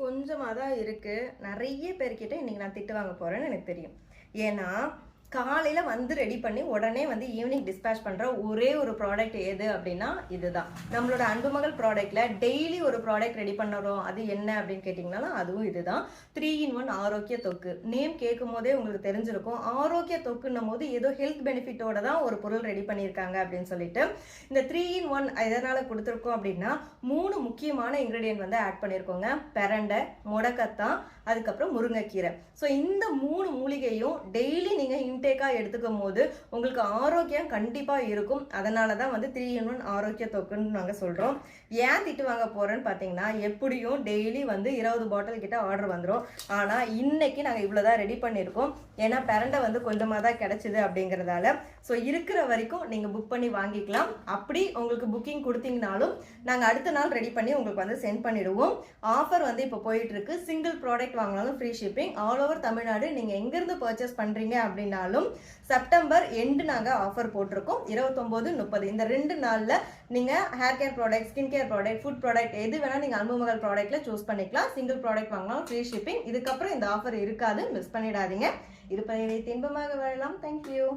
கொஞ்சமா தான் இருக்கு. நெறைய பேர்கிட்ட இன்னைக்கு நான் திட்டு வாங்க போறேன்னு எனக்கு தெரியும். ஏன்னா, காலையில வந்து ரெடி பண்ணி உடனே வந்து ஈவினிங் டிஸ்பேட்ச் பண்ற ஒரே ஒரு ப்ராடக்ட் எது அப்படின்னா இதுதான். நம்மளோட அன்புமகள் ப்ராடக்ட்ல டெய்லி ஒரு ப்ராடக்ட் ரெடி பண்ணுறோம். அது என்ன அப்படின்னு கேட்டிங்கனாலும் அதுவும் இதுதான். 3 in 1 ஆரோக்கிய தொக்கு. நேம் கேட்கும் போதே உங்களுக்கு தெரிஞ்சிருக்கும். ஆரோக்கிய தொக்குன்னும் போது ஏதோ ஹெல்த் பெனிஃபிட்டோட தான் ஒரு பொருள் ரெடி பண்ணியிருக்காங்க அப்படின்னு சொல்லிட்டு. இந்த 3 in 1 எதனால கொடுத்துருக்கோம் அப்படின்னா 3 முக்கியமான இன்கிரீடியன்ட் வந்து ஆட் பண்ணியிருக்கோங்க. பெரண்டை, முடக்கத்தான், அதுக்கப்புறம் முருங்கைக்கீரை. ஸோ இந்த 3 மூலிகையும் டெய்லி நீங்கள் இன்டேக்காக எடுத்துக்கும் போது உங்களுக்கு ஆரோக்கியம் கண்டிப்பாக இருக்கும். அதனால தான் வந்து 3 in 1 ஆரோக்கிய தொக்குன்னு நாங்கள் சொல்கிறோம். ஏன் திட்டு வாங்க போகிறேன்னு பார்த்தீங்கன்னா, எப்படியும் டெய்லி வந்து 20 பாட்டில் கிட்ட ஆர்டர் வந்துடும். ஆனால் இன்னைக்கு நாங்கள் இவ்வளோ தான் ரெடி பண்ணியிருக்கோம். ஏன்னா பெரண்டை வந்து கொஞ்சமாக தான் கிடச்சிது அப்படிங்கிறதால. ஸோ இருக்கிற வரைக்கும் நீங்கள் புக் பண்ணி வாங்கிக்கலாம். அப்படி உங்களுக்கு புக்கிங் கொடுத்தீங்கனாலும் நாங்கள் அடுத்த நாள் ரெடி பண்ணி உங்களுக்கு வந்து சென்ட் பண்ணிடுவோம். ஆஃபர் வந்து இப்போ போயிட்டு இருக்கு. சிங்கிள் ப்ராடக்ட் வாங்கினாலும் free shipping. All over Tamil Nadu நீங்கள் எங்கேருந்து பர்ச்சேஸ் பண்ணுறீங்க அப்படின்னாலும் செப்டம்பர் எண்டு நாங்கள் ஆஃபர் போட்டிருக்கோம். 29, 30 இந்த 2 நாளில் நீங்கள் hair care product, skin care product, food product எது வேணால் நீங்கள் அன்புமகள் ப்ராடக்ட்டில் சூஸ் பண்ணிக்கலாம். சிங்கிள் ப்ராடக்ட் வாங்கினாலும் ஃப்ரீ ஷிப்பிங். இதுக்கப்புறம் இந்த ஆஃபர் இருக்காது, மிஸ் பண்ணிடாதீங்க. இருப்பதை வைத்து இன்பமாக வாழலாம். தேங்க்யூ.